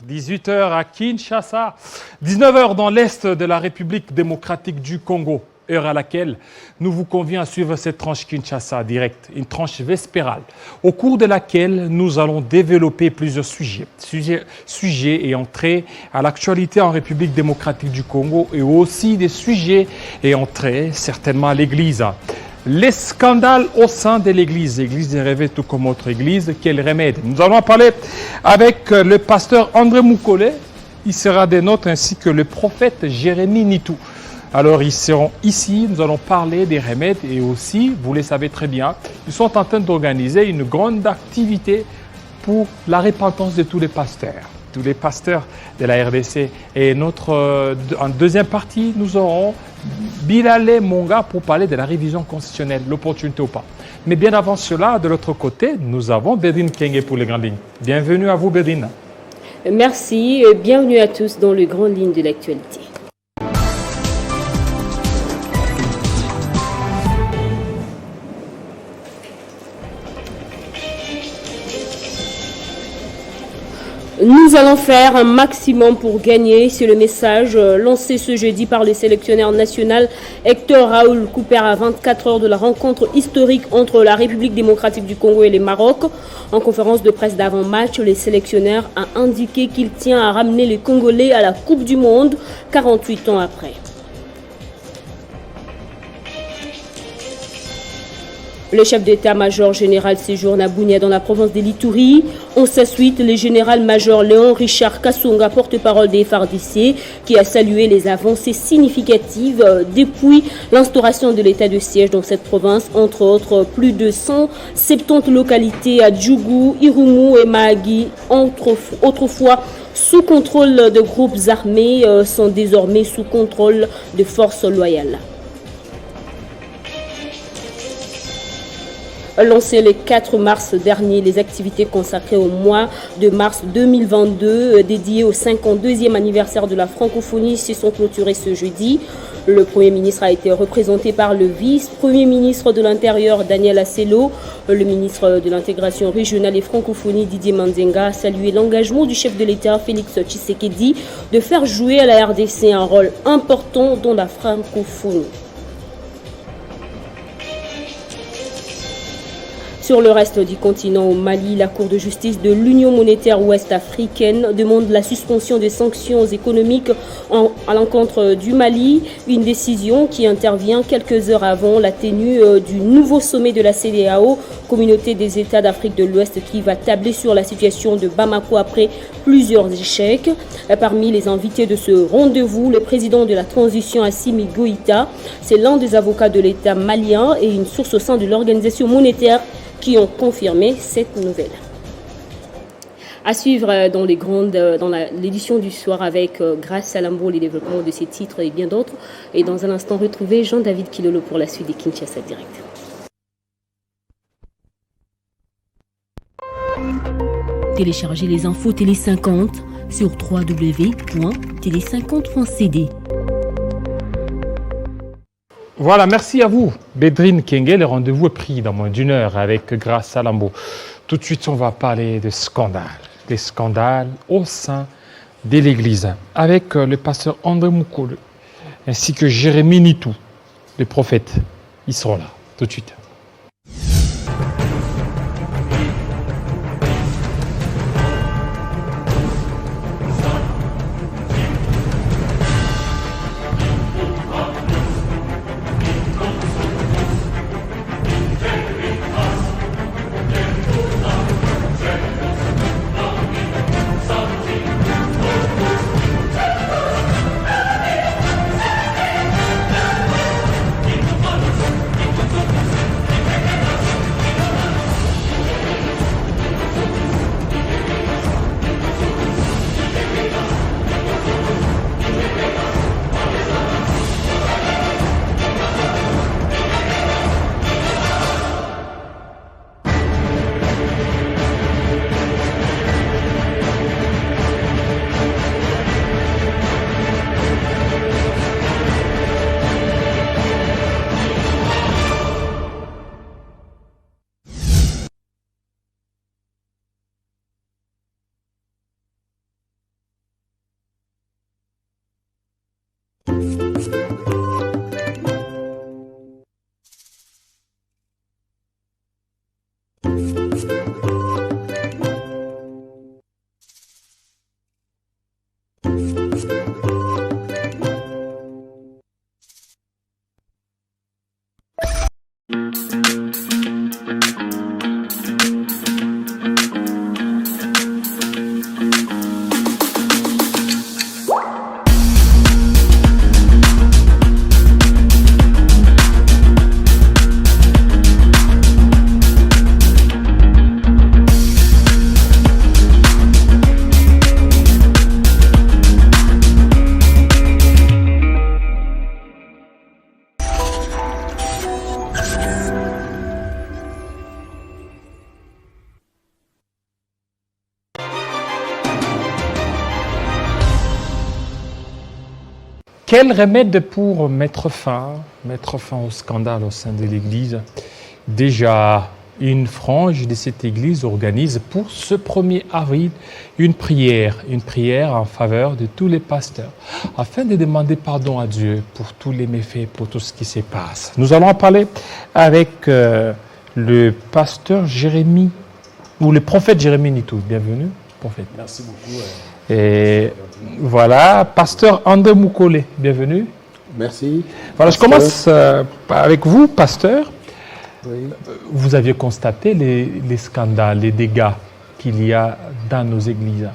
18h à Kinshasa, 19h dans l'est de la République démocratique du Congo, heure à laquelle nous vous convions à suivre cette tranche Kinshasa Direct, une tranche vespérale, au cours de laquelle nous allons développer plusieurs sujets ayant trait à l'actualité en République démocratique du Congo et aussi des sujets ayant trait certainement à l'Église. Les scandales au sein de l'Église des rêves tout comme autre Église, quel remède? Nous allons en parler avec le pasteur André Moukole, il sera des nôtres, ainsi que le prophète Jérémie Nitou. Alors ils seront ici, nous allons parler des remèdes et aussi, vous le savez très bien, ils sont en train d'organiser une grande activité pour la repentance de tous les pasteurs de la RDC. Et en deuxième partie, nous aurons Bilale Monga pour parler de la révision constitutionnelle, l'opportunité ou pas. Mais bien avant cela, de l'autre côté, nous avons Bédrine Kenge pour les grandes lignes. Bienvenue à vous, Bédrine. Merci et bienvenue à tous dans les grandes lignes de l'actualité. Nous allons faire un maximum pour gagner. C'est le message lancé ce jeudi par le sélectionneur national Hector Raoul Cooper à 24 heures de la rencontre historique entre la République démocratique du Congo et le Maroc. En conférence de presse d'avant-match, le sélectionneur a indiqué qu'il tient à ramener les Congolais à la Coupe du Monde 48 ans après. Le chef d'état-major général séjourne à Bunia dans la province de l'Ituri. En sa suite, le général-major Léon Richard Kasonga, porte-parole des FARDC, qui a salué les avancées significatives depuis l'instauration de l'état de siège dans cette province. Entre autres, plus de 170 localités à Djougou, Irumu et Mahagi, autrefois sous contrôle de groupes armés, sont désormais sous contrôle de forces loyales. Lancé le 4 mars dernier, les activités consacrées au mois de mars 2022 dédiées au 52e anniversaire de la francophonie se sont clôturées ce jeudi. Le Premier ministre a été représenté par le vice-premier ministre de l'Intérieur Daniel Asselo. Le ministre de l'Intégration régionale et francophonie Didier Manzenga a salué l'engagement du chef de l'État Félix Tshisekedi de faire jouer à la RDC un rôle important dans la francophonie. Sur le reste du continent, au Mali, la Cour de justice de l'Union monétaire ouest-africaine demande la suspension des sanctions économiques à l'encontre du Mali, une décision qui intervient quelques heures avant la tenue du nouveau sommet de la CEDEAO, Communauté des États d'Afrique de l'Ouest, qui va tabler sur la situation de Bamako après plusieurs échecs. Parmi les invités de ce rendez-vous, le président de la transition Assimi Goïta, c'est l'un des avocats de l'État malien et une source au sein de l'organisation monétaire qui ont confirmé cette nouvelle. À suivre dans l'édition du soir avec Grace Salambo, les développements de ces titres et bien d'autres. Et dans un instant, retrouver Jean-David Kilolo pour la suite des Kinshasa Direct. Téléchargez les infos Télé 50 sur www.télé50.cd. Voilà, merci à vous, Bédrine Kenge. Le rendez-vous est pris dans moins d'une heure avec Grace Salambo. Tout de suite, on va parler des scandales au sein de l'Église, avec le pasteur André Moukole, ainsi que Jérémie Nitou, les prophètes. Ils seront là, tout de suite. Quel remède pour mettre fin au scandale au sein de l'Église? Déjà, une frange de cette Église organise pour ce 1er avril une prière en faveur de tous les pasteurs, afin de demander pardon à Dieu pour tous les méfaits, pour tout ce qui se passe. Nous allons en parler avec le pasteur Jérémie, ou le prophète Jérémie Nitou. Bienvenue, prophète. Merci beaucoup. Et voilà, pasteur André Moukole, bienvenue. Merci. Voilà, pasteur. Je commence avec vous, pasteur. Oui. Vous aviez constaté les scandales, les dégâts qu'il y a dans nos églises.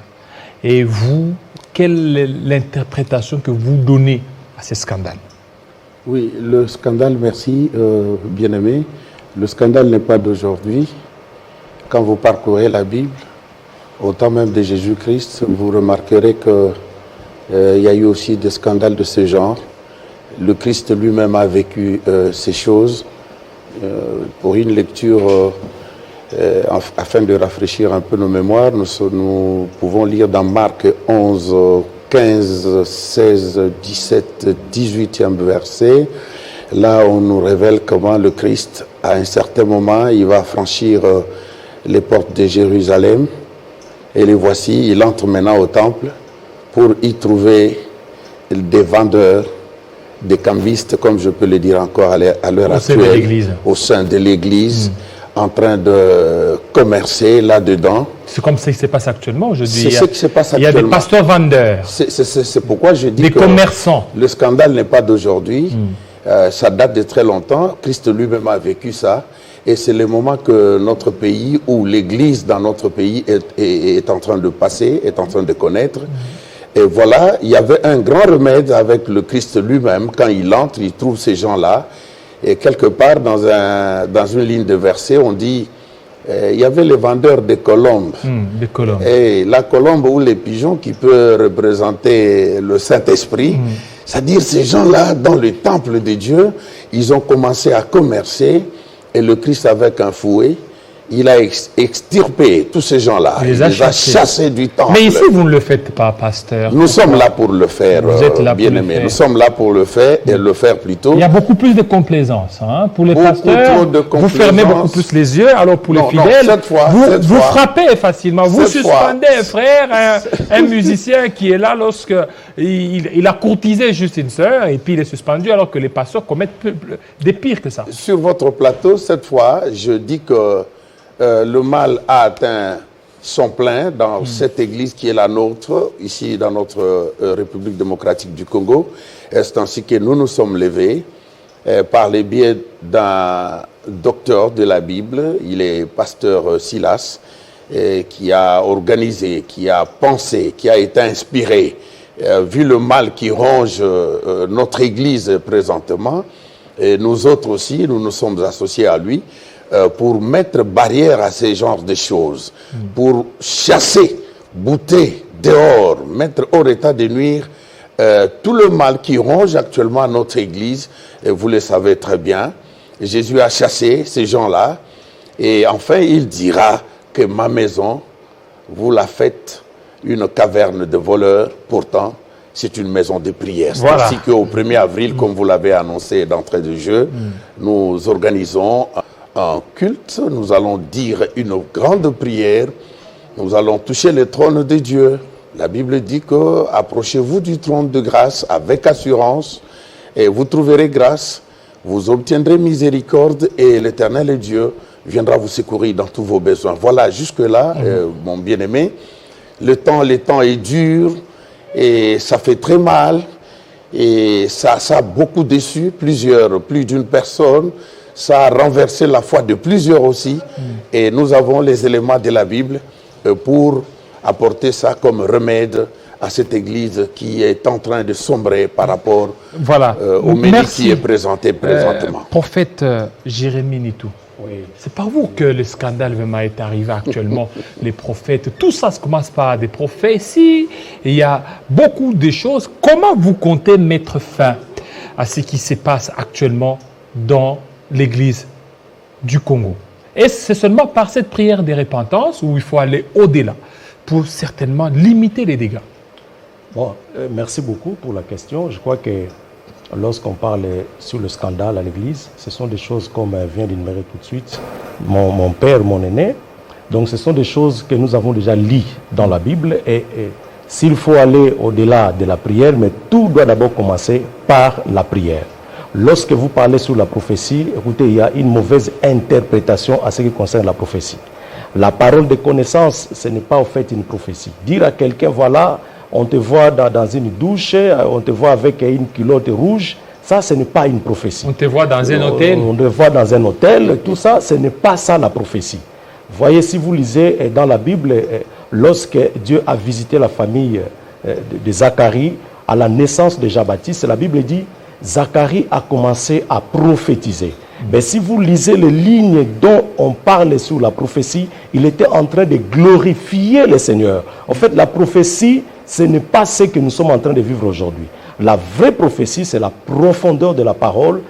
Et vous, quelle est l'interprétation que vous donnez à ces scandales? Oui, le scandale, merci, bien-aimé. Le scandale n'est pas d'aujourd'hui. Quand vous parcourez la Bible, au temps même de Jésus-Christ, vous remarquerez qu'il y a eu aussi des scandales de ce genre. Le Christ lui-même a vécu ces choses. Pour une lecture, afin de rafraîchir un peu nos mémoires, nous pouvons lire dans Marc 11, 15, 16, 17, 18e verset. Là, on nous révèle comment le Christ, à un certain moment, il va franchir les portes de Jérusalem. Et les voici, il entre maintenant au temple pour y trouver des vendeurs, des cambistes, comme je peux le dire encore à l'heure actuelle, au sein de l'Église, en train de commercer là-dedans. C'est comme ça qui se passe actuellement aujourd'hui. C'est ce qui se passe actuellement. Il y a des pasteurs vendeurs. C'est pourquoi je dis que des commerçants. Le scandale n'est pas d'aujourd'hui. Ça date de très longtemps. Christ lui-même a vécu ça. Et c'est le moment que notre pays, ou l'Église dans notre pays est en train de passer, est en train de connaître. Et voilà, il y avait un grand remède avec le Christ lui-même. Quand il entre, il trouve ces gens-là. Et quelque part, dans une ligne de verset, on dit, il y avait les vendeurs de colombes. Des colombes. Et la colombe ou les pigeons qui peut représenter le Saint-Esprit. C'est-à-dire ces gens-là, dans le temple de Dieu, ils ont commencé à commercer. Et le Christ, avec un fouet, il a extirpé tous ces gens-là. Il les a chassés du temple. Mais ici, vous ne le faites pas, pasteur. Nous sommes là pour le faire, vous êtes là bien-aimé. Nous sommes là pour le faire et le faire plutôt. Il y a beaucoup plus de complaisance pour les pasteurs. Vous fermez beaucoup plus les yeux. Alors pour les fidèles, vous frappez facilement. Vous suspendez un frère, un musicien qui est là lorsqu'il a courtisé juste une sœur et puis il est suspendu alors que les pasteurs commettent des pires que ça. Sur votre plateau, cette fois, je dis que le mal a atteint son plein dans cette église qui est la nôtre, ici dans notre République démocratique du Congo. C'est ainsi que nous nous sommes levés par les biais d'un docteur de la Bible, il est pasteur Silas, qui a organisé, qui a pensé, qui a été inspiré, vu le mal qui ronge notre église présentement. Et nous autres aussi, nous nous sommes associés à lui, pour mettre barrière à ces genres de choses, pour chasser, bouter dehors, mettre hors état de nuire tout le mal qui ronge actuellement notre Église. Et vous le savez très bien, Jésus a chassé ces gens-là et enfin il dira que ma maison, vous la faites une caverne de voleurs, pourtant c'est une maison de prière. C'est ainsi qu'au 1er avril, comme vous l'avez annoncé d'entrée de jeu, nous organisons un culte, nous allons dire une grande prière, nous allons toucher le trône de Dieu. La Bible dit que approchez-vous du trône de grâce avec assurance et vous trouverez grâce, vous obtiendrez miséricorde et l'Éternel Dieu viendra vous secourir dans tous vos besoins. Voilà, jusque-là, mon bien-aimé, le temps est dur et ça fait très mal et ça a beaucoup déçu plus d'une personne. Ça a renversé la foi de plusieurs aussi. Et nous avons les éléments de la Bible pour apporter ça comme remède à cette église qui est en train de sombrer par rapport au mérite qui est présenté présentement. Prophète Jérémie Nitou, c'est par vous que le scandale vraiment est arrivé actuellement. Les prophètes, tout ça commence par des prophéties. Il y a beaucoup de choses. Comment vous comptez mettre fin à ce qui se passe actuellement dans l'Église du Congo? Et c'est seulement par cette prière de repentance où il faut aller au-delà pour certainement limiter les dégâts? Bon, merci beaucoup pour la question. Je crois que lorsqu'on parle sur le scandale à l'église, ce sont des choses comme vient d'énumérer tout de suite mon père, mon aîné. Donc ce sont des choses que nous avons déjà lues dans la Bible et s'il faut aller au-delà de la prière, mais tout doit d'abord commencer par la prière. Lorsque vous parlez sur la prophétie, écoutez, il y a une mauvaise interprétation à ce qui concerne la prophétie. La parole de connaissance, ce n'est pas en fait une prophétie. Dire à quelqu'un, voilà, on te voit dans une douche, on te voit avec une culotte rouge, ça, ce n'est pas une prophétie. On te voit dans un hôtel. On te voit dans un hôtel, tout ça, ce n'est pas ça la prophétie. Voyez, si vous lisez dans la Bible, lorsque Dieu a visité la famille de Zacharie à la naissance de Jean-Baptiste, la Bible dit, Zacharie a commencé à prophétiser. Mais si vous lisez les lignes dont on parle sur la prophétie, il était en train de glorifier le Seigneur. En fait, la prophétie, ce n'est pas ce que nous sommes en train de vivre aujourd'hui. La vraie prophétie, c'est la profondeur de la parole,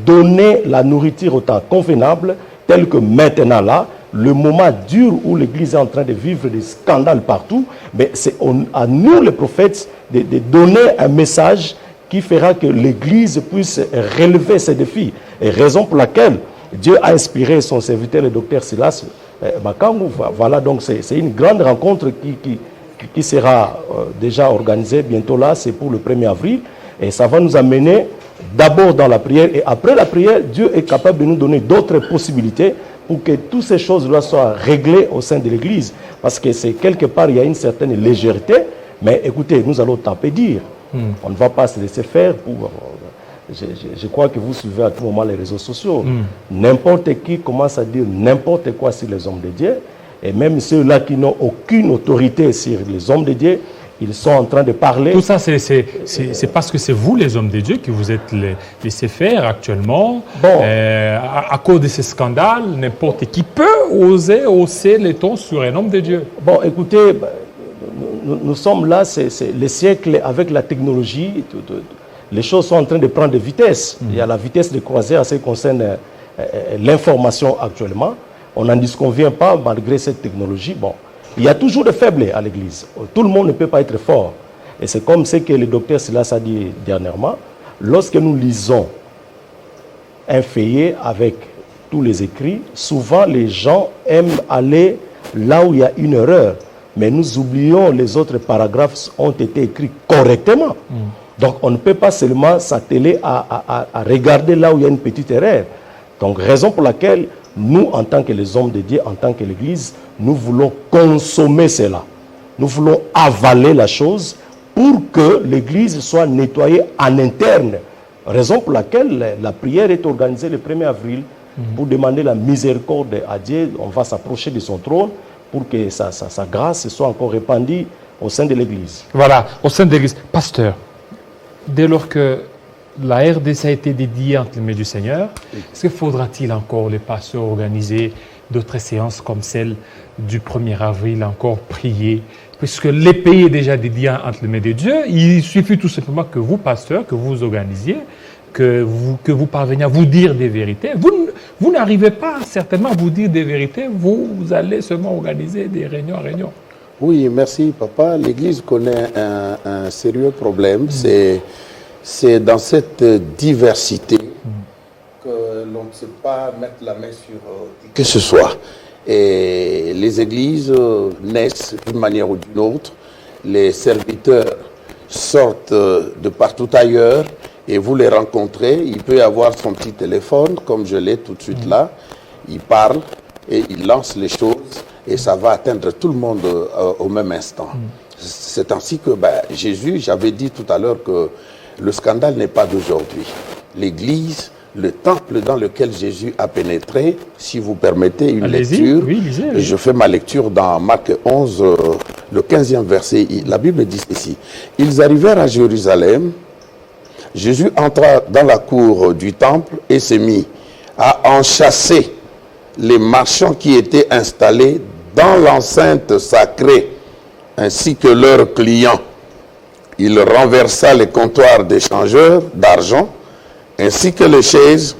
donner la nourriture au temps convenable, tel que maintenant là, le moment dur où l'Église est en train de vivre des scandales partout, mais c'est à nous les prophètes de donner un message qui fera que l'Église puisse relever ces défis. Et raison pour laquelle Dieu a inspiré son serviteur, le docteur Silas Makangu. Voilà, donc c'est une grande rencontre qui sera déjà organisée bientôt là, c'est pour le 1er avril. Et ça va nous amener d'abord dans la prière. Et après la prière, Dieu est capable de nous donner d'autres possibilités pour que toutes ces choses-là soient réglées au sein de l'Église. Parce que c'est quelque part, il y a une certaine légèreté. Mais écoutez, nous allons taper dire. On ne va pas se laisser faire pour... Je crois que vous suivez à tout moment les réseaux sociaux. N'importe qui commence à dire n'importe quoi sur les hommes de Dieu. Et même ceux-là qui n'ont aucune autorité sur les hommes de Dieu, ils sont en train de parler. Tout ça, c'est parce que c'est vous, les hommes de Dieu, qui vous êtes laissés faire actuellement. Bon. À cause de ces scandales, n'importe qui peut oser hausser les tons sur un homme de Dieu. Bon, écoutez... Nous sommes là, c'est le siècle avec la technologie, les choses sont en train de prendre de vitesse. Il y a la vitesse de croisière à ce qui concerne l'information actuellement. On n'en disconvient pas malgré cette technologie. Bon, il y a toujours des faibles à l'Église. Tout le monde ne peut pas être fort. Et c'est comme ce que le docteur Silas a dit dernièrement. Lorsque nous lisons un feuillet avec tous les écrits, souvent les gens aiment aller là où il y a une erreur. Mais nous oublions les autres paragraphes ont été écrits correctement. Donc on ne peut pas seulement s'atteler à regarder là où il y a une petite erreur. Donc raison pour laquelle nous, en tant que les hommes de Dieu, en tant que l'Église, nous voulons consommer cela. Nous voulons avaler la chose pour que l'Église soit nettoyée en interne. Raison pour laquelle la prière est organisée le 1er avril pour demander la miséricorde à Dieu. On va s'approcher de son trône pour que sa grâce soit encore répandue au sein de l'Église. Voilà, au sein de l'Église. Pasteur, dès lors que la RDC a été dédiée entre les mains du Seigneur, est-ce que faudra-t-il encore, les pasteurs, organiser d'autres séances comme celle du 1er avril, encore prier? Puisque les pays est déjà dédié entre les mains de Dieu, il suffit tout simplement que vous, pasteurs, que vous organisiez, que vous parveniez à vous dire des vérités. Vous n'arrivez pas certainement à vous dire des vérités, vous allez seulement organiser des réunions. Oui, merci papa. L'Église connaît un sérieux problème. C'est dans cette diversité que l'on ne sait pas mettre la main sur qui que ce soit. Et les églises naissent d'une manière ou d'une autre. Les serviteurs sortent de partout ailleurs et vous les rencontrez. Il peut y avoir son petit téléphone, comme je l'ai tout de suite là. Il parle et il lance les choses et ça va atteindre tout le monde au même instant. C'est ainsi que Jésus, j'avais dit tout à l'heure que le scandale n'est pas d'aujourd'hui. L'Église, le temple dans lequel Jésus a pénétré, si vous permettez une lecture, oui, lisez. Je fais ma lecture dans Marc 11, le 15e verset. La Bible dit ceci. Ils arrivèrent à Jérusalem. Jésus entra dans la cour du temple et s'est mis à enchasser les marchands qui étaient installés dans l'enceinte sacrée, ainsi que leurs clients. Il renversa les comptoirs des changeurs d'argent, ainsi que les chaises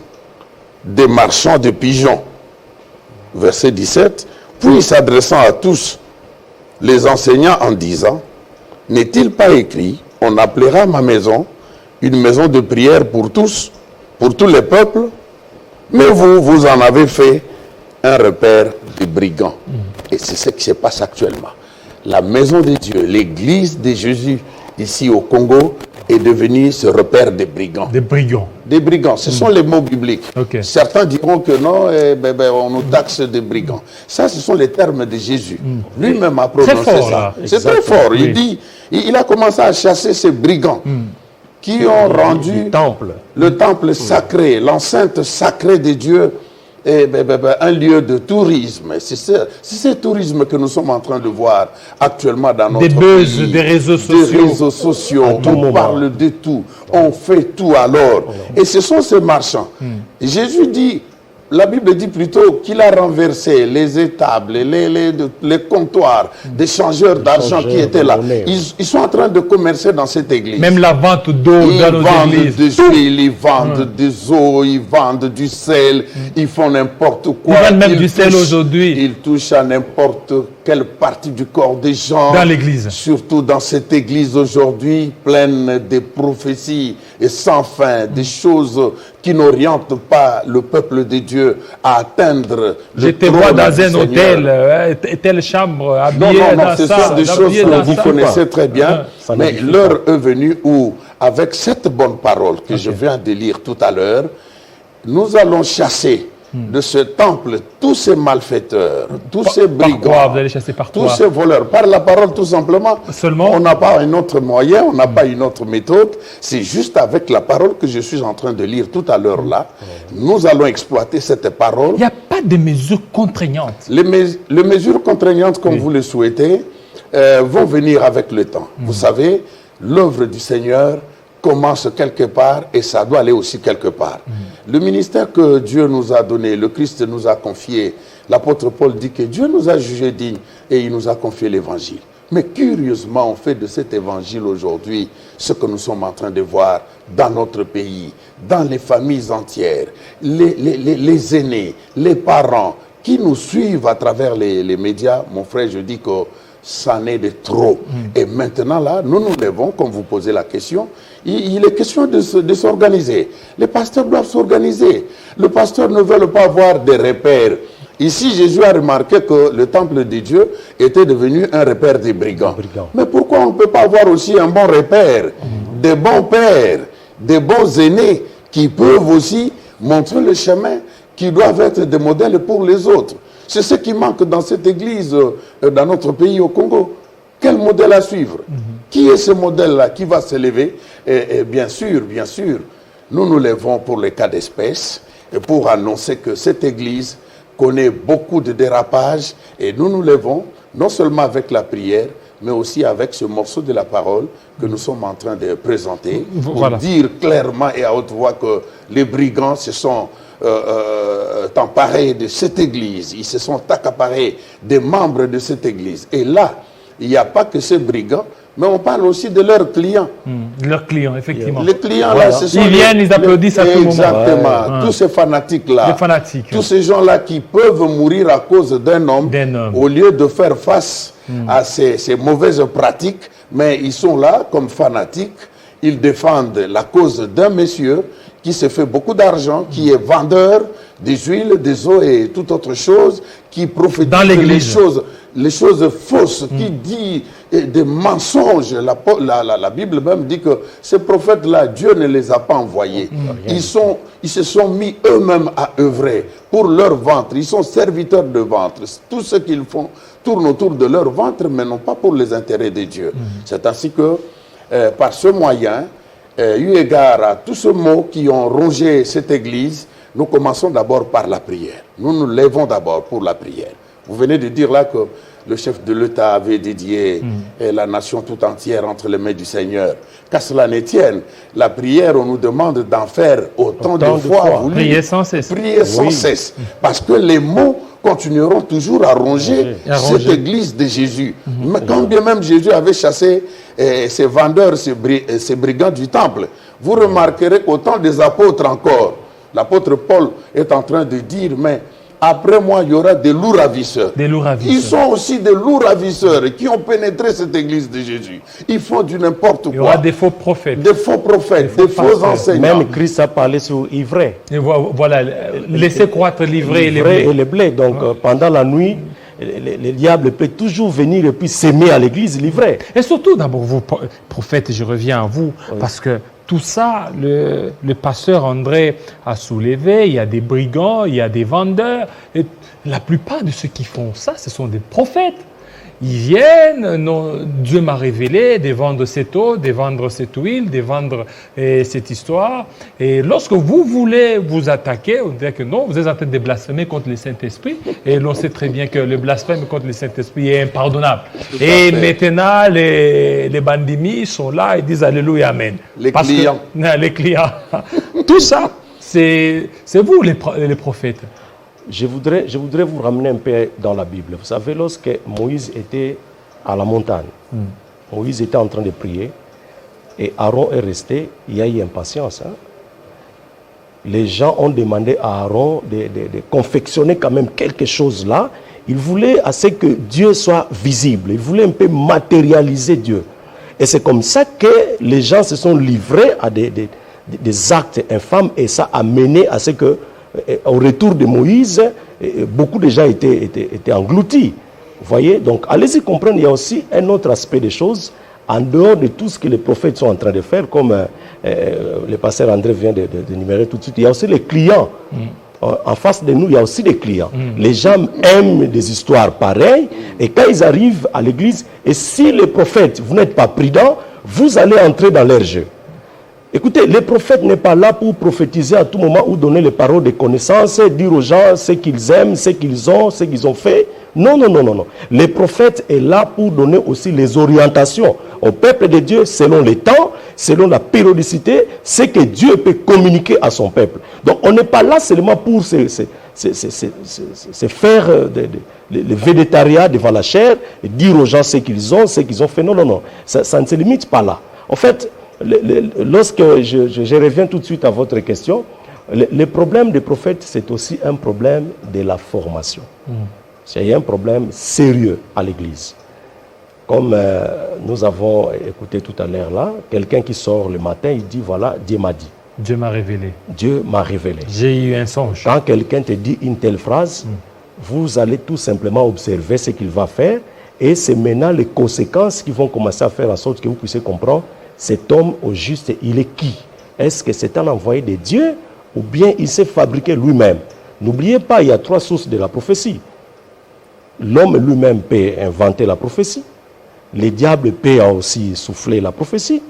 des marchands de pigeons. Verset 17. Puis s'adressant à tous les enseignants en disant, n'est-il pas écrit, on appellera ma maison une maison de prière pour tous les peuples, mais vous en avez fait un repère de brigands. Et c'est ce qui se passe actuellement. La maison de Dieu, l'église de Jésus ici au Congo est devenue ce repère des brigands. Des brigands. Des brigands, ce sont les mots bibliques. Okay. Certains diront que non, on nous taxe de brigands. Ça, ce sont les termes de Jésus. Lui-même a prononcé ça. C'est très fort. Oui. Il dit, il a commencé à chasser ces brigands qui ont rendu le temple sacré, l'enceinte sacrée de Dieu, un lieu de tourisme. C'est ce tourisme que nous sommes en train de voir actuellement dans notre pays. Des réseaux sociaux. Des réseaux sociaux. On parle de tout. On fait tout alors. Et ce sont ces marchands. Jésus dit, la Bible dit plutôt qu'il a renversé les étables, les comptoirs des changeurs d'argent qui étaient là. Ils sont en train de commercer dans cette église. Même la vente d'eau dans nos églises. Ils vendent de l'huile, ils vendent des eaux, ils vendent du sel, ils font n'importe quoi. Ils vendent même du sel aujourd'hui. Ils touchent à n'importe quelle partie du corps des gens. Dans l'église. Surtout dans cette église aujourd'hui, pleine de prophéties et sans fin, des choses qui n'orientent pas le peuple de Dieu à atteindre le trône du Seigneur. J'étais dans un hôtel, telle chambre, habillé dans ça. Ce sont des choses que vous connaissez très bien, mais l'heure est venue où, avec cette bonne parole que je viens de lire tout à l'heure, nous allons chasser de ce temple tous ces malfaiteurs, tous ces brigands, quoi vous allez chasser par tous ces voleurs, par la parole tout simplement. Seulement. On n'a pas un autre moyen, on n'a pas une autre méthode, c'est juste avec la parole que je suis en train de lire tout à l'heure là. Nous allons exploiter cette parole. Il n'y a pas de mesures contraignantes. Les mesures contraignantes, comme vous le souhaitez, vont venir avec le temps. Vous savez, l'œuvre du Seigneur commence quelque part et ça doit aller aussi quelque part. Le ministère que Dieu nous a donné, le Christ nous a confié, l'apôtre Paul dit que Dieu nous a jugés dignes et il nous a confié l'évangile. Mais curieusement, on fait de cet évangile aujourd'hui ce que nous sommes en train de voir dans notre pays, dans les familles entières, les aînés, les parents qui nous suivent à travers les médias. Mon frère, je dis que ça n'est de trop. Et maintenant, là, nous nous levons, comme vous posez la question, il est question de s'organiser. Les pasteurs doivent s'organiser. Le pasteur ne veut pas avoir des repères. Ici, Jésus a remarqué que le temple de Dieu était devenu un repère des brigands. Mais pourquoi on ne peut pas avoir aussi un bon repère, des bons pères, des bons aînés qui peuvent aussi montrer le chemin, qui doivent être des modèles pour les autres? C'est ce qui manque dans cette église, dans notre pays au Congo. Quel modèle à suivre? Qui est ce modèle-là qui va s'élever? Et bien sûr, nous nous levons pour les cas d'espèce et pour annoncer que cette église connaît beaucoup de dérapages et nous nous levons non seulement avec la prière, mais aussi avec ce morceau de la parole que nous sommes en train de présenter pour dire clairement et à haute voix que les brigands se sont emparés de cette église, ils se sont accaparés des membres de cette église. Et là, il n'y a pas que ces brigands, mais on parle aussi de leurs clients. Leurs clients, effectivement. Les clients, là, ce sont... Ils viennent, ils applaudissent à tout moment. Exactement. Tous ces fanatiques-là. Les fanatiques. Tous ces gens-là qui peuvent mourir à cause d'un homme, au lieu de faire face à ces mauvaises pratiques, mais ils sont là comme fanatiques. Ils défendent la cause d'un monsieur qui se fait beaucoup d'argent, qui est vendeur des huiles, des eaux et toute autre chose, qui profite les choses fausses, qui dit des mensonges. La Bible même dit que ces prophètes-là, Dieu ne les a pas envoyés. Ils se sont mis eux-mêmes à œuvrer pour leur ventre. Ils sont serviteurs de ventre. Tout ce qu'ils font tourne autour de leur ventre, mais non pas pour les intérêts de Dieu. C'est ainsi que, par ce moyen, eu égard à tous ces mots qui ont rongé cette église, nous commençons d'abord par la prière. Nous nous levons d'abord pour la prière. Vous venez de dire là que le chef de l'État avait dédié la nation tout entière entre les mains du Seigneur. Qu'à cela ne tienne, la prière, on nous demande d'en faire autant de fois. Prier sans cesse. Prier sans cesse. Parce que les mots continueront toujours à ronger cette église de Jésus. Mais quand bien même Jésus avait chassé ces vendeurs, ces brigands du temple, vous remarquerez qu'au temps des apôtres encore, l'apôtre Paul est en train de dire, mais après moi, il y aura des loups ravisseurs. Des loups ravisseurs. Ils sont aussi des loups ravisseurs qui ont pénétré cette église de Jésus. Ils font du n'importe quoi. Il y aura des faux prophètes. Des faux prophètes, des faux enseignants. Même Christ a parlé sur ivraie. Et voilà, laissez croître l'ivraie et les L'ivraie blés. et les blés. Donc pendant la nuit, le diable peut toujours venir et puis s'aimer à l'église l'ivraie. Et surtout, d'abord, vous, prophètes, je reviens à vous, parce que tout ça, le pasteur André a soulevé, il y a des brigands, il y a des vendeurs, et la plupart de ceux qui font ça, ce sont des prophètes. Ils viennent, non, Dieu m'a révélé de vendre cette eau, de vendre cette huile, de vendre cette histoire. Et lorsque vous voulez vous attaquer, on dit que non, vous êtes en train de blasphémer contre le Saint-Esprit. Et l'on sait très bien que le blasphème contre le Saint-Esprit est impardonnable. Et maintenant, les bandimis sont là et disent Alléluia, Amen. Les clients. Les clients. Tout ça, c'est vous les prophètes. Je voudrais vous ramener un peu dans la Bible. Vous savez, lorsque Moïse était à la montagne, Moïse était en train de prier et Aaron est resté, il y a eu impatience. Les gens ont demandé à Aaron de confectionner quand même quelque chose là. Il voulait assez que Dieu soit visible. Il voulait un peu matérialiser Dieu. Et c'est comme ça que les gens se sont livrés à des actes infâmes et ça a mené à ce que au retour de Moïse, beaucoup de gens étaient engloutis. Vous voyez, donc allez-y comprendre, il y a aussi un autre aspect des choses, en dehors de tout ce que les prophètes sont en train de faire, comme le pasteur André vient de numérer tout de suite, il y a aussi les clients. En face de nous, il y a aussi des clients. Les gens aiment des histoires pareilles, et quand ils arrivent à l'église, et si les prophètes, vous n'êtes pas prudents, vous allez entrer dans leur jeu. Écoutez, le prophète n'est pas là pour prophétiser à tout moment ou donner les paroles de connaissance, dire aux gens ce qu'ils aiment, ce qu'ils ont fait. Non, non, non, non, non. Le prophète est là pour donner aussi les orientations au peuple de Dieu selon les temps, selon la périodicité, ce que Dieu peut communiquer à son peuple. Donc on n'est pas là seulement pour se faire le végétariat devant la chair, et dire aux gens ce qu'ils ont fait. Non, non, non. Ça ne se limite pas là. En fait, lorsque je reviens tout de suite à votre question, le problème des prophètes, c'est aussi un problème de la formation. C'est un problème sérieux à l'Église. Comme nous avons écouté tout à l'heure là, quelqu'un qui sort le matin, il dit voilà, Dieu m'a dit. Dieu m'a révélé. Dieu m'a révélé. J'ai eu un songe. Quand quelqu'un te dit une telle phrase, vous allez tout simplement observer ce qu'il va faire et c'est maintenant les conséquences qui vont commencer à faire en sorte que vous puissiez comprendre cet homme au juste, il est qui? Est-ce que c'est un envoyé de Dieu ou bien il s'est fabriqué lui-même? N'oubliez pas, il y a 3 sources de la prophétie. L'homme lui-même peut inventer la prophétie. Le diable peut aussi souffler la prophétie.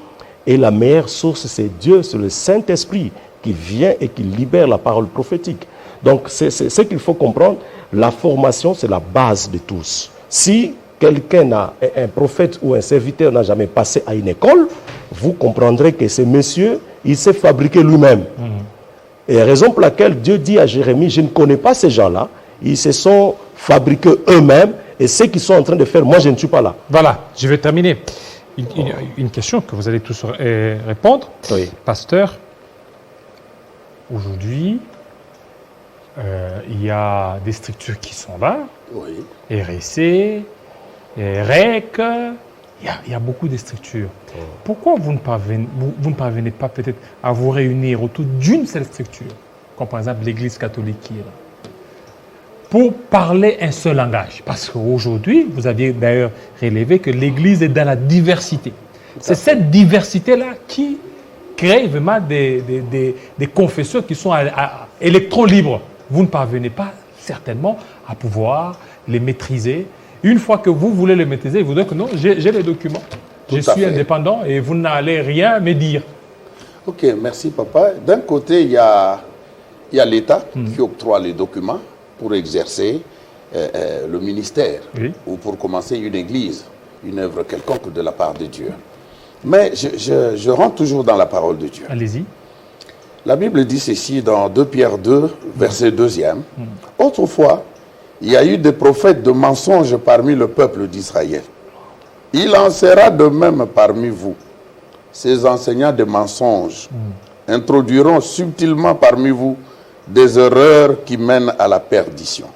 Et la meilleure source, c'est Dieu, c'est le Saint-Esprit qui vient et qui libère la parole prophétique. Donc, c'est ce qu'il faut comprendre. La formation, c'est la base de tous. Si quelqu'un, un prophète ou un serviteur n'a jamais passé à une école, vous comprendrez que ce monsieur, il s'est fabriqué lui-même. Et la raison pour laquelle Dieu dit à Jérémie, je ne connais pas ces gens-là, ils se sont fabriqués eux-mêmes, et ce qu'ils sont en train de faire, moi je ne suis pas là. Voilà, je vais terminer. Une question que vous allez tous répondre. Oui. Pasteur, aujourd'hui, il y a des structures qui sont là, Oui. RSC, REC, il y a beaucoup de structures. Pourquoi vous ne parvenez pas peut-être à vous réunir autour d'une seule structure, comme par exemple l'Église catholique qui est là, pour parler un seul langage? Parce qu'aujourd'hui, vous aviez d'ailleurs relevé que l'Église est dans la diversité. C'est cette diversité-là qui crée vraiment des confessions qui sont à électrons libres. Vous ne parvenez pas certainement à pouvoir les maîtriser. Une fois que vous voulez les maîtriser, vous dites que non, j'ai les documents. Je suis indépendant et vous n'allez rien me dire. Ok, merci papa. D'un côté, il y a l'État qui octroie les documents pour exercer le ministère ou pour commencer une église, une œuvre quelconque de la part de Dieu. Mais je rentre toujours dans la parole de Dieu. Allez-y. La Bible dit ceci dans 2 Pierre 2, verset 2e. Autrefois, il y a eu des prophètes de mensonges parmi le peuple d'Israël. Il en sera de même parmi vous. Ces enseignants de mensonges introduiront subtilement parmi vous des erreurs qui mènent à la perdition.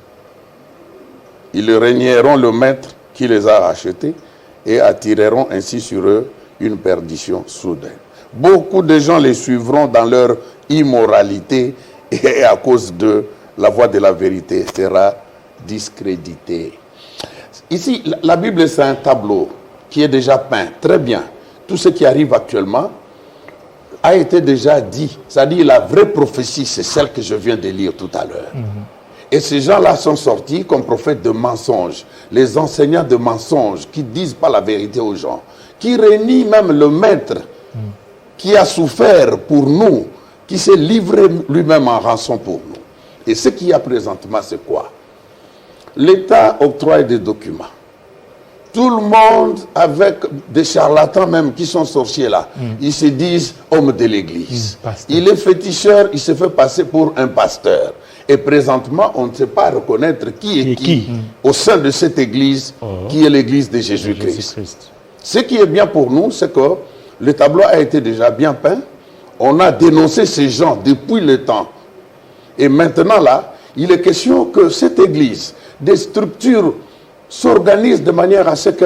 Ils régneront le maître qui les a rachetés et attireront ainsi sur eux une perdition soudaine. Beaucoup de gens les suivront dans leur immoralité et à cause de la voie de la vérité sera discréditée. Ici, la Bible, c'est un tableau qui est déjà peint. Très bien. Tout ce qui arrive actuellement a été déjà dit. C'est-à-dire la vraie prophétie, c'est celle que je viens de lire tout à l'heure. Et ces gens-là sont sortis comme prophètes de mensonges, les enseignants de mensonges qui ne disent pas la vérité aux gens, qui renient même le maître qui a souffert pour nous, qui s'est livré lui-même en rançon pour nous. Et ce qu'il y a présentement, c'est quoi? L'État octroie des documents. Tout le monde, avec des charlatans même qui sont sorciers là, ils se disent hommes de l'église. Il est féticheur, il se fait passer pour un pasteur. Et présentement, on ne sait pas reconnaître qui est qui au sein de cette église, qui est l'église de Jésus-Christ. Ce qui est bien pour nous, c'est que le tableau a été déjà bien peint. On a dénoncé ces gens depuis le temps. Et maintenant là, il est question que cette église, des structures s'organisent de manière à ce que,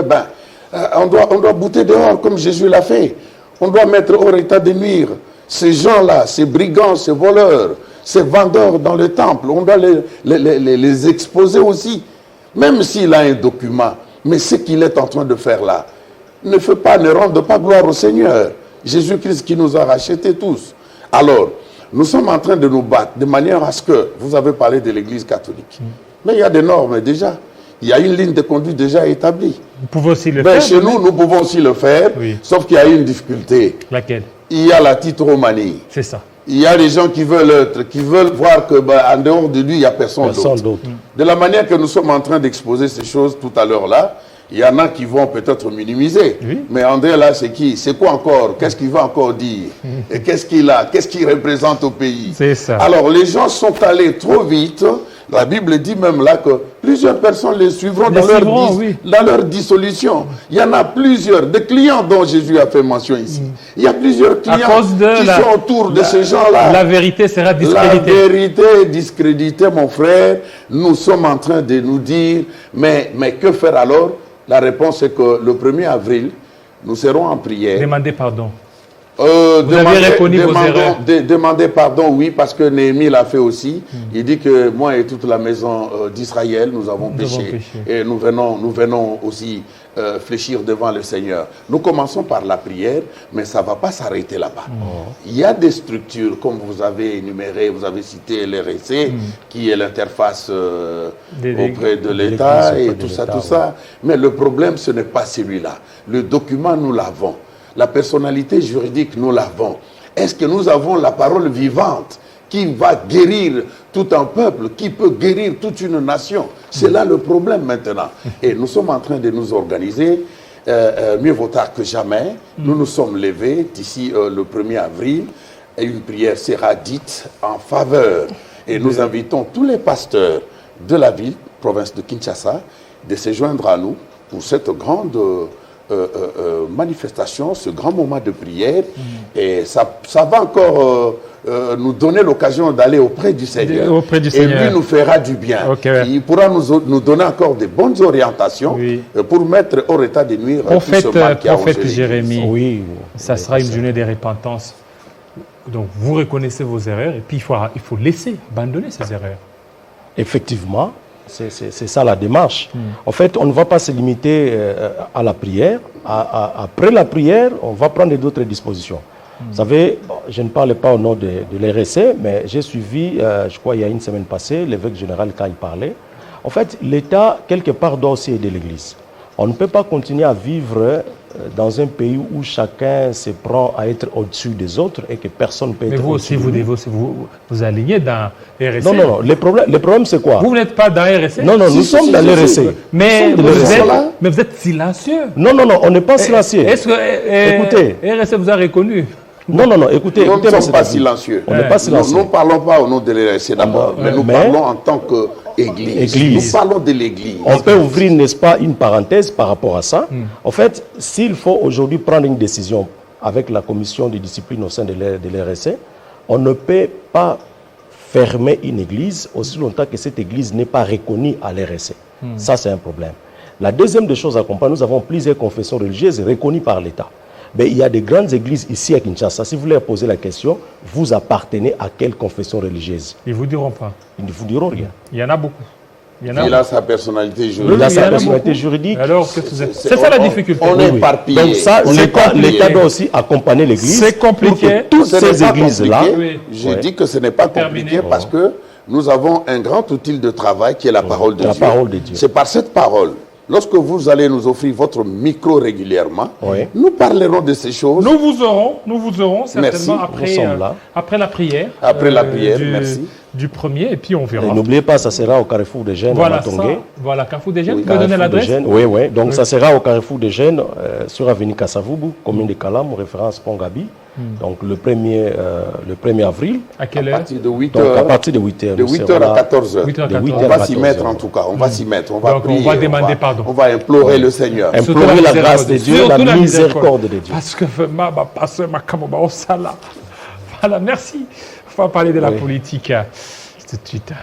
on doit bouter dehors comme Jésus l'a fait. On doit mettre hors état de nuire ces gens-là, ces brigands, ces voleurs, ces vendeurs dans le temple. On doit les exposer aussi, même s'il a un document. Mais ce qu'il est en train de faire là, ne rende pas gloire au Seigneur. Jésus-Christ qui nous a rachetés tous. Alors, nous sommes en train de nous battre de manière à ce que, vous avez parlé de l'Église catholique, mais il y a des normes déjà. Il y a une ligne de conduite déjà établie. Vous pouvez aussi le faire. Chez nous pouvons aussi le faire, sauf qu'il y a une difficulté. Laquelle? Il y a la titromanie. C'est ça. Il y a des gens qui veulent voir que en dehors de lui, il n'y a personne d'autre. De la manière que nous sommes en train d'exposer ces choses tout à l'heure là, il y en a qui vont peut-être minimiser. Mais André là, c'est qui? C'est quoi encore? Qu'est-ce qu'il va encore dire? Et qu'est-ce qu'il a? Qu'est-ce qu'il représente au pays? C'est ça. Alors les gens sont allés trop vite. La Bible dit même là que plusieurs personnes les suivront dans leur dissolution. Il y en a plusieurs, des clients dont Jésus a fait mention ici. Il y a plusieurs clients qui sont autour de ces gens-là. La vérité sera discréditée. La vérité est discréditée, mon frère. Nous sommes en train de nous dire, mais que faire alors? La réponse est que le 1er avril, nous serons en prière. Demandez pardon. Vous avez reconnu vos erreurs. Demandez pardon, oui, parce que Néhémie l'a fait aussi. Il dit que moi et toute la maison d'Israël, nous avons péché. Et nous venons aussi fléchir devant le Seigneur. Nous commençons par la prière, mais ça ne va pas s'arrêter là-bas. Il y a des structures, comme vous avez énuméré, vous avez cité l'RSC, qui est l'interface auprès de l'État et tout ça. Mais le problème, ce n'est pas celui-là. Le document, nous l'avons. La personnalité juridique, nous l'avons. Est-ce que nous avons la parole vivante qui va guérir tout un peuple, qui peut guérir toute une nation? C'est là le problème maintenant. Et nous sommes en train de nous organiser. Mieux vaut tard que jamais. Nous nous sommes levés d'ici le 1er avril. Et une prière sera dite en faveur. Et nous invitons tous les pasteurs de la ville, province de Kinshasa, de se joindre à nous pour cette grande manifestation, ce grand moment de prière. Et ça va encore nous donner l'occasion d'aller auprès du Seigneur. Et lui nous fera du bien. Il pourra nous donner encore de bonnes orientations pour mettre hors état de nuire tout ce mal qui a prophète Jérémie, ça sera une journée de repentance. Donc vous reconnaissez vos erreurs et puis il faut laisser, abandonner ces erreurs. Effectivement. C'est ça la démarche. En fait, on ne va pas se limiter à la prière. Après la prière, on va prendre d'autres dispositions. Vous savez, je ne parle pas au nom de l'RSC, mais j'ai suivi, je crois il y a une semaine passée, l'évêque général quand il parlait. En fait, l'État, quelque part, doit aussi aider l'Église. On ne peut pas continuer à vivre dans un pays où chacun se prend à être au-dessus des autres et que personne ne peut être au-dessus. Mais vous aussi, vous alignez dans RSC. Non. Le problème c'est quoi? Vous n'êtes pas dans RSC? Non, nous sommes dans l'RSC. Mais vous êtes silencieux. Non, on n'est pas silencieux. Est-ce que écoutez, RSC vous a reconnu? Non, écoutez. Nous ne sommes pas silencieux. On n'est pas silencieux. Nous ne parlons pas au nom de l'RSC d'abord, mais nous parlons en tant qu'Église. Nous parlons de l'Église. On peut ouvrir, n'est-ce pas, une parenthèse par rapport à ça. En fait, s'il faut aujourd'hui prendre une décision avec la commission de discipline au sein de l'RSC, on ne peut pas fermer une église aussi longtemps que cette église n'est pas reconnue à l'RSC. Ça, c'est un problème. La deuxième des choses à comprendre, nous avons plusieurs confessions religieuses reconnues par l'État. Mais il y a des grandes églises ici à Kinshasa. Si vous leur posez la question, vous appartenez à quelle confession religieuse? Ils ne vous diront pas. Ils ne vous diront rien. Il y en a beaucoup. Il a sa personnalité juridique. Il a il y en sa a personnalité beaucoup. juridique. Alors, c'est ça la difficulté. On est Oui. éparpillé. Donc ça, On est éparpillé. l'État doit aussi accompagner l'église. C'est compliqué. Pour que toutes Ce n'est ces pas églises-là, compliqué. Je Ouais. dis que ce n'est pas Terminé. compliqué parce que nous avons un grand outil de travail qui est la parole de La Dieu. parole de Dieu. C'est par cette parole, lorsque vous allez nous offrir votre micro régulièrement, Oui. nous parlerons de ces choses. Nous vous aurons certainement Merci. après, Nous sommes là. après la prière. Après la prière, du, merci. Du premier, et puis on verra. Et n'oubliez pas, ça sera au Carrefour des Jeunes Voilà à ça. Matongé. Voilà, Carrefour des Jeunes. Oui. Vous pouvez donner Carrefour des l'adresse? Jeunes, oui, oui. Donc ça sera au Carrefour des Jeunes sur avenue Kassavubu, commune de Kalam, référence Pont-Gabi. Donc le 1er avril, À quelle À heure? partir de 8 donc à heures, partir de 8 h. de 8h à 14h. 8h à De 8 On heures va à s'y 14 mettre heures. en tout cas, on va s'y mettre, on va Donc, on prier. va demander pardon. On va implorer le Seigneur. Implorer la grâce de Dieu, Surtout la miséricorde de Dieu. Parce que voilà, merci. On va parler de la politique tout de suite.